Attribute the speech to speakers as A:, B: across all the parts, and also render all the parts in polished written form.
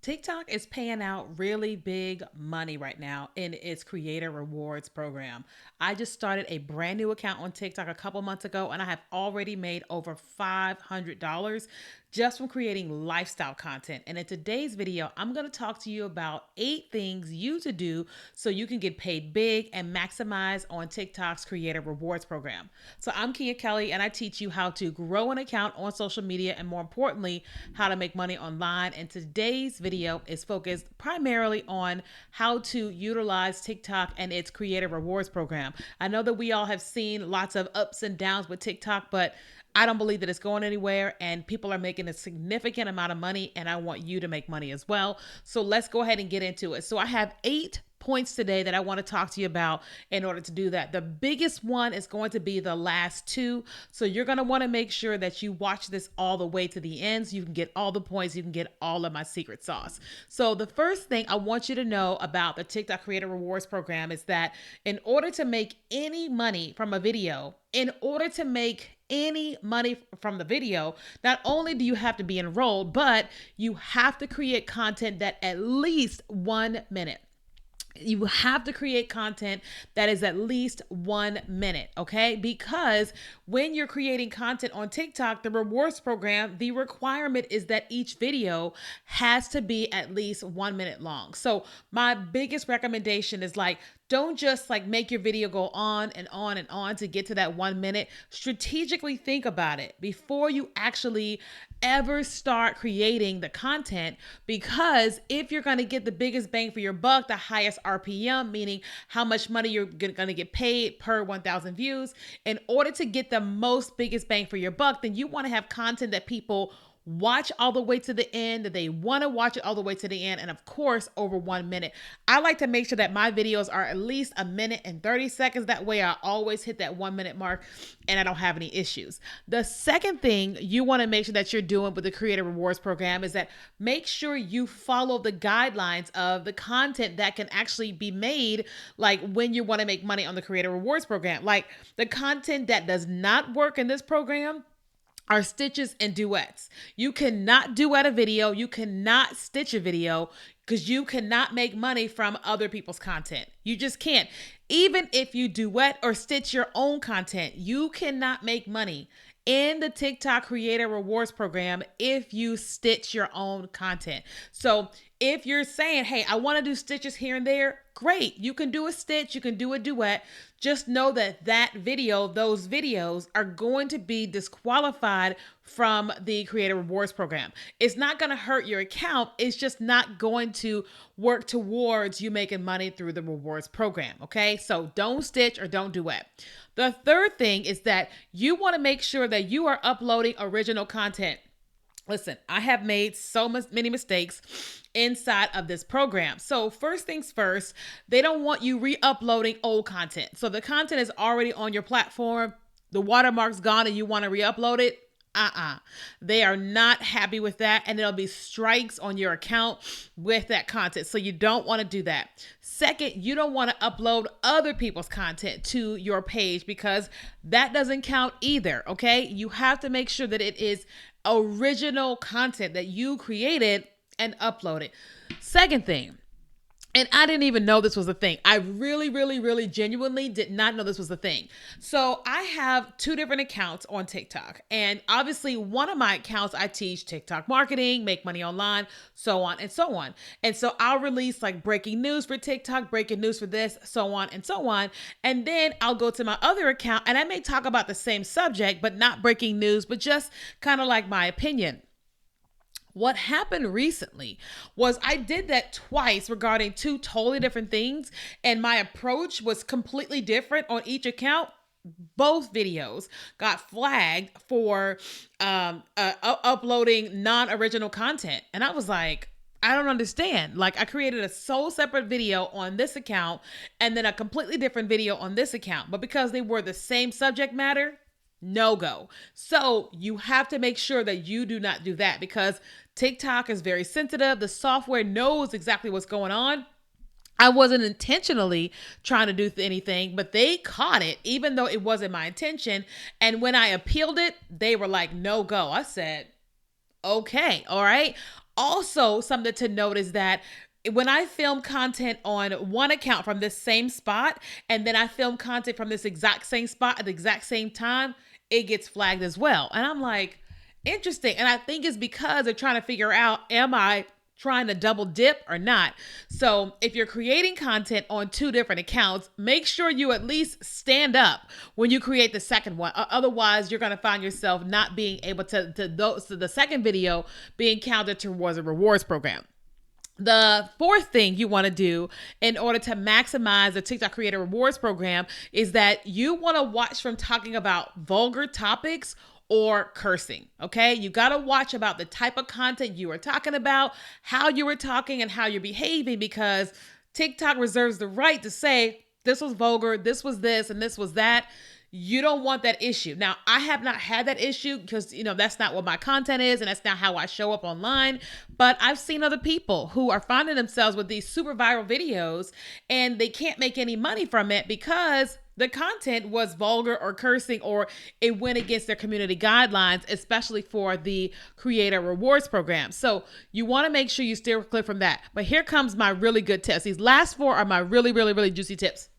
A: TikTok is paying out really big money right now in its creator rewards program. I just started a brand new account on TikTok a couple months ago, and I have already made over $500 just from creating lifestyle content. And in today's video, I'm going to talk to you about 8 things you to do so you can get paid big and maximize on TikTok's creator rewards program. So I'm Keenya Kelly, and I teach you how to grow an account on social media and, more importantly, how to make money online. And today's video is focused primarily on how to utilize TikTok and its creator rewards program. I know that we all have seen lots of ups and downs with TikTok, but I don't believe that it's going anywhere, and people are making a significant amount of money, and I want you to make money as well. So let's go ahead and get into it. So I have 8 points today that I want to talk to you about in order to do that. The biggest one is going to be the last 2. So you're going to want to make sure that you watch this all the way to the end so you can get all the points, you can get all of my secret sauce. So the first thing I want you to know about the TikTok Creator Rewards program is that in order to make any money from a video, the video, not only do you have to be enrolled, but you have to create content that at least 1 minute. You have to create content that is at least 1 minute, okay? Because when you're creating content on TikTok, the rewards program, the requirement is that each video has to be at least 1 minute long. So my biggest recommendation is don't just make your video go on and on and on to get to that 1 minute. Strategically think about it before you actually ever start creating the content, because if you're going to get the biggest bang for your buck, the highest RPM, meaning how much money you're going to get paid per 1,000 views, in order to get the most biggest bang for your buck, then you want to have content that people watch all the way to the end, that they want to watch it all the way to the end, and of course over 1 minute. I like to make sure that my videos are at least 1 minute and 30 seconds. That way I always hit that 1 minute mark and I don't have any issues. The second thing you want to make sure that you're doing with the Creator Rewards program is that make sure you follow the guidelines of the content that can actually be made, when you want to make money on the Creator Rewards program. The content that does not work in this program are stitches and duets. You cannot duet a video. You cannot stitch a video because you cannot make money from other people's content. You just can't. Even if you duet or stitch your own content, you cannot make money in the TikTok Creator Rewards program if you stitch your own content. So if you're saying, hey, I want to do stitches here and there, great. You can do a stitch, you can do a duet. Just know that those videos are going to be disqualified from the Creator Rewards program. It's not going to hurt your account. It's just not going to work towards you making money through the rewards program. Okay. So don't stitch or don't duet. The third thing is that you want to make sure that you are uploading original content. Listen, I have made many mistakes inside of this program. So first things first, they don't want you re-uploading old content. So the content is already on your platform, the watermark's gone and you want to re-upload it. They are not happy with that, and there'll be strikes on your account with that content. So you don't want to do that. Second, you don't want to upload other people's content to your page because that doesn't count either. Okay. You have to make sure that it is original content that you created and uploaded. Second thing, and I didn't even know this was a thing. I really genuinely did not know this was a thing. So I have 2 different accounts on TikTok. And obviously one of my accounts, I teach TikTok marketing, make money online, so on and so on. And so I'll release breaking news for TikTok, breaking news for this, so on and so on. And then I'll go to my other account and I may talk about the same subject, but not breaking news, but just kind of my opinion. What happened recently was I did that twice regarding 2 totally different things, and my approach was completely different on each account. Both videos got flagged for uploading non-original content. And I was like, I don't understand. I created a sole separate video on this account and then a completely different video on this account. But because they were the same subject matter, no go. So you have to make sure that you do not do that because TikTok is very sensitive. The software knows exactly what's going on. I wasn't intentionally trying to do anything, but they caught it, even though it wasn't my intention. And when I appealed it, they were like, no go. I said, okay, all right. Also, something to note is that when I film content on one account from this same spot, and then I film content from this exact same spot at the exact same time, it gets flagged as well. And I'm like, interesting. And I think it's because they're trying to figure out, am I trying to double dip or not? So if you're creating content on two different accounts, make sure you at least stand up when you create the second one. Otherwise, you're going to find yourself not being able to the second video being counted towards a rewards program. The fourth thing you want to do in order to maximize the TikTok Creator Rewards Program is that you want to watch from talking about vulgar topics or cursing. Okay. You got to watch about the type of content you are talking about, how you were talking, and how you're behaving, because TikTok reserves the right to say, this was vulgar, this was this, and this was that. You don't want that issue. Now, I have not had that issue because, that's not what my content is, and that's not how I show up online. But I've seen other people who are finding themselves with these super viral videos and they can't make any money from it because the content was vulgar or cursing, or it went against their community guidelines, especially for the Creator Rewards Program. So you want to make sure you steer clear from that. But here comes my really good tips. These last four are my really, really, really juicy tips.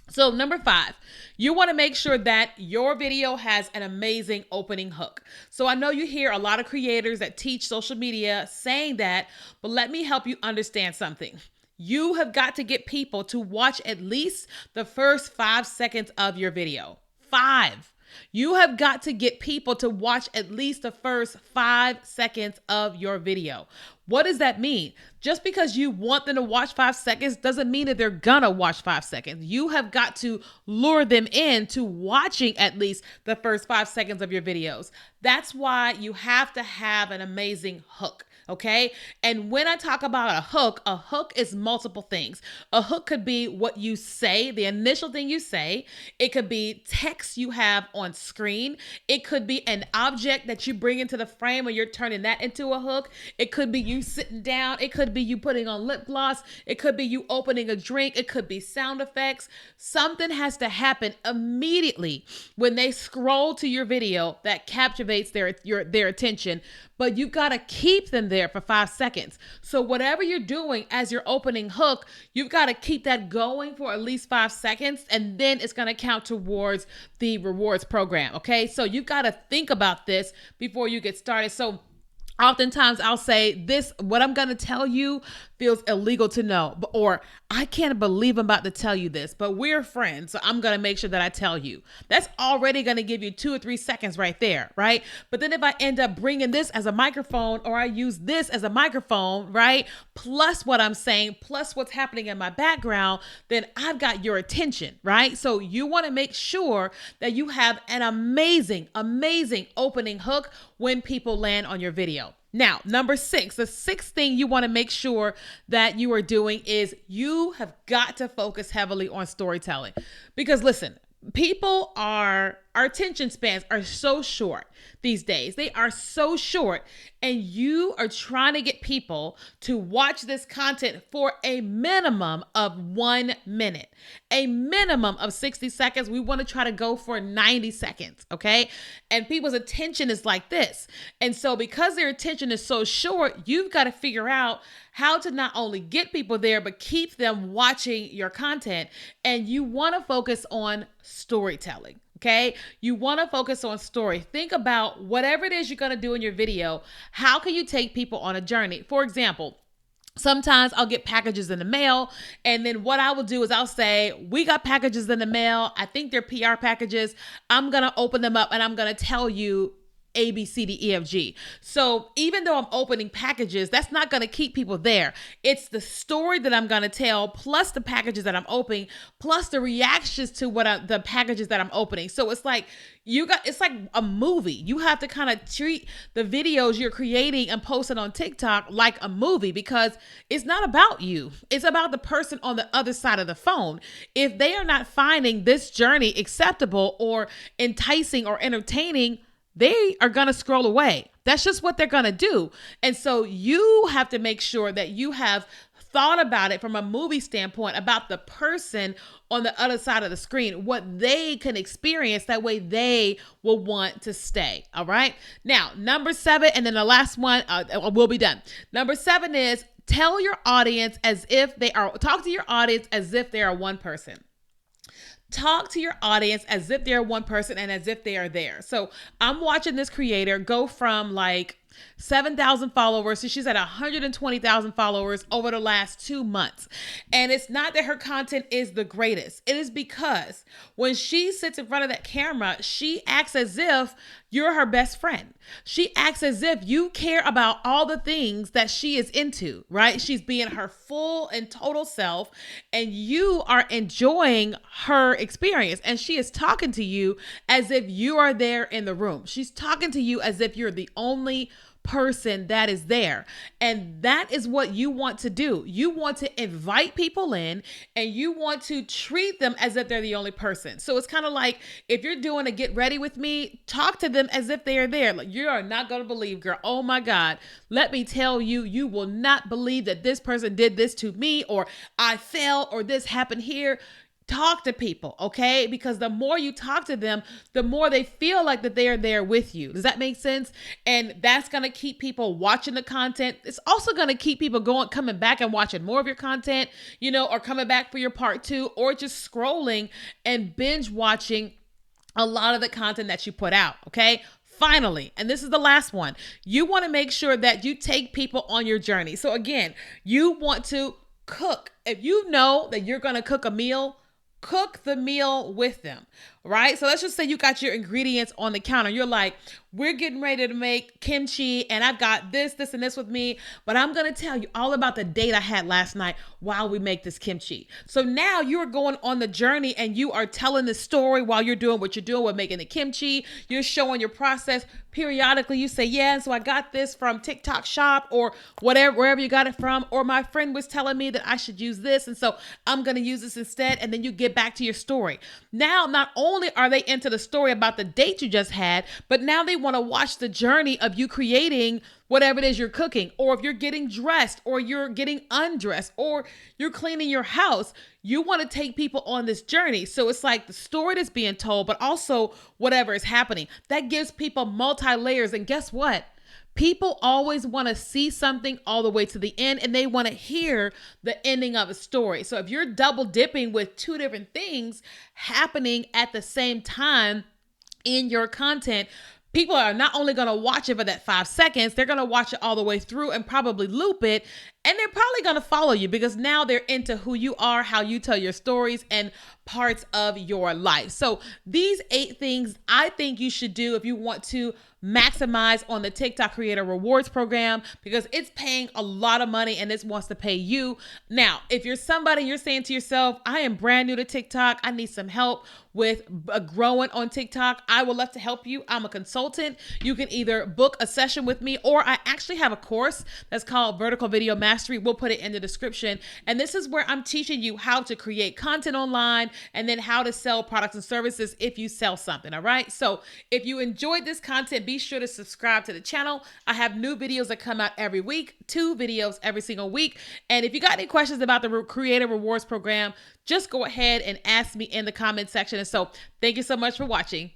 A: So number 5, you want to make sure that your video has an amazing opening hook. So I know you hear a lot of creators that teach social media saying that, but let me help you understand something. You have got to get people to watch at least the first 5 seconds of your video. 5. You have got to get people to watch at least the first 5 seconds of your video. What does that mean? Just because you want them to watch 5 seconds doesn't mean that they're gonna watch 5 seconds. You have got to lure them into watching at least the first 5 seconds of your videos. That's why you have to have an amazing hook. Okay. And when I talk about a hook is multiple things. A hook could be what you say, the initial thing you say. It could be text you have on screen. It could be an object that you bring into the frame and you're turning that into a hook. It could be you sitting down. It could be you putting on lip gloss. It could be you opening a drink. It could be sound effects. Something has to happen immediately when they scroll to your video that captivates their attention. But you've got to keep them there for 5 seconds. So whatever you're doing as your opening hook, you've got to keep that going for at least 5 seconds, and then it's going to count towards the rewards program. Okay. So you've got to think about this before you get started. So oftentimes I'll say this, what I'm going to tell you feels illegal to know, or I can't believe I'm about to tell you this, but we're friends, so I'm going to make sure that I tell you. That's already going to give you 2 or 3 seconds right there, right? But then if I end up bringing this as a microphone, or I use this as a microphone, right? Plus what I'm saying, plus what's happening in my background, then I've got your attention, right? So you want to make sure that you have an amazing, amazing opening hook when people land on your video. Now, number 6, the sixth thing you want to make sure that you are doing is you have got to focus heavily on storytelling. Because listen, our attention spans are so short these days. They are so short, and you are trying to get people to watch this content for a minimum of 1 minute, a minimum of 60 seconds. We want to try to go for 90 seconds. Okay. And people's attention is like this. And so because their attention is so short, you've got to figure out how to not only get people there, but keep them watching your content. And you want to focus on storytelling. Okay. You want to focus on story. Think about whatever it is you're going to do in your video. How can you take people on a journey? For example, sometimes I'll get packages in the mail, and then what I will do is I'll say, we got packages in the mail. I think they're PR packages. I'm going to open them up and I'm going to tell you A, B, C, D, E, F, G. So even though I'm opening packages, that's not going to keep people there. It's the story that I'm going to tell, plus the packages that I'm opening, plus the reactions to the packages that I'm opening. So it's like it's like a movie. You have to kind of treat the videos you're creating and posting on TikTok like a movie, because it's not about you. It's about the person on the other side of the phone. If they are not finding this journey acceptable or enticing or entertaining, they are going to scroll away. That's just what they're going to do. And so you have to make sure that you have thought about it from a movie standpoint about the person on the other side of the screen, what they can experience. That way they will want to stay. All right. Now, number 7, and then the last one, we'll be done. Number 7 is tell your audience as if they are, talk to your audience as if they are one person. Talk to your audience as if they're one person and as if they are there. So I'm watching this creator go from like 7,000 followers. So she's at 120,000 followers over the last 2 months. And it's not that her content is the greatest. It is because when she sits in front of that camera, she acts as if you're her best friend. She acts as if you care about all the things that she is into, right? She's being her full and total self, and you are enjoying her experience. And she is talking to you as if you are there in the room. She's talking to you as if you're the only person that is there. And that is what you want to do. You want to invite people in and you want to treat them as if they're the only person. So it's kind of like if you're doing a get ready with me, talk to them as if they are there. Like, you are not going to believe, girl. Oh my God. Let me tell you, you will not believe that this person did this to me, or I fell, or this happened here. Talk to people, okay? Because the more you talk to them, the more they feel like that they are there with you. Does that make sense? And that's going to keep people watching the content. It's also going to keep people coming back and watching more of your content, or coming back for your part 2, or just scrolling and binge watching a lot of the content that you put out, okay? Finally, and this is the last one, you want to make sure that you take people on your journey. So again, you want to cook. If you know that you're going to cook a meal, cook the meal with them, right? So let's just say you got your ingredients on the counter. You're like, we're getting ready to make kimchi and I've got this, and this with me, but I'm going to tell you all about the date I had last night while we make this kimchi. So now you are going on the journey and you are telling the story while you're doing what you're doing with making the kimchi. You're showing your process. Periodically you say, yeah, so I got this from TikTok shop or whatever, wherever you got it from, or my friend was telling me that I should use this, and so I'm going to use this instead. And then you get back to your story. Now, not only are they into the story about the date you just had, but now they want to watch the journey of you creating whatever it is you're cooking, or if you're getting dressed, or you're getting undressed, or you're cleaning your house. You want to take people on this journey. So it's like the story that's being told, but also whatever is happening. That gives people multi-layers. And guess what? People always want to see something all the way to the end, and they want to hear the ending of a story. So if you're double dipping with 2 different things happening at the same time in your content, people are not only going to watch it for that 5 seconds, they're going to watch it all the way through and probably loop it. And they're probably going to follow you because now they're into who you are, how you tell your stories, and parts of your life. So these 8 things I think you should do if you want to maximize on the TikTok Creator Rewards Program, because it's paying a lot of money and this wants to pay you. Now, if you're somebody, you're saying to yourself, I am brand new to TikTok, I need some help with growing on TikTok, I would love to help you. I'm a consultant. You can either book a session with me, or I actually have a course that's called Vertical Video Mastery. We'll put it in the description. And this is where I'm teaching you how to create content online and then how to sell products and services if you sell something. All right. So if you enjoyed this content, be sure to subscribe to the channel. I have new videos that come out every week, 2 videos every single week. And if you got any questions about the Creator Rewards Program, just go ahead and ask me in the comment section. And so thank you so much for watching.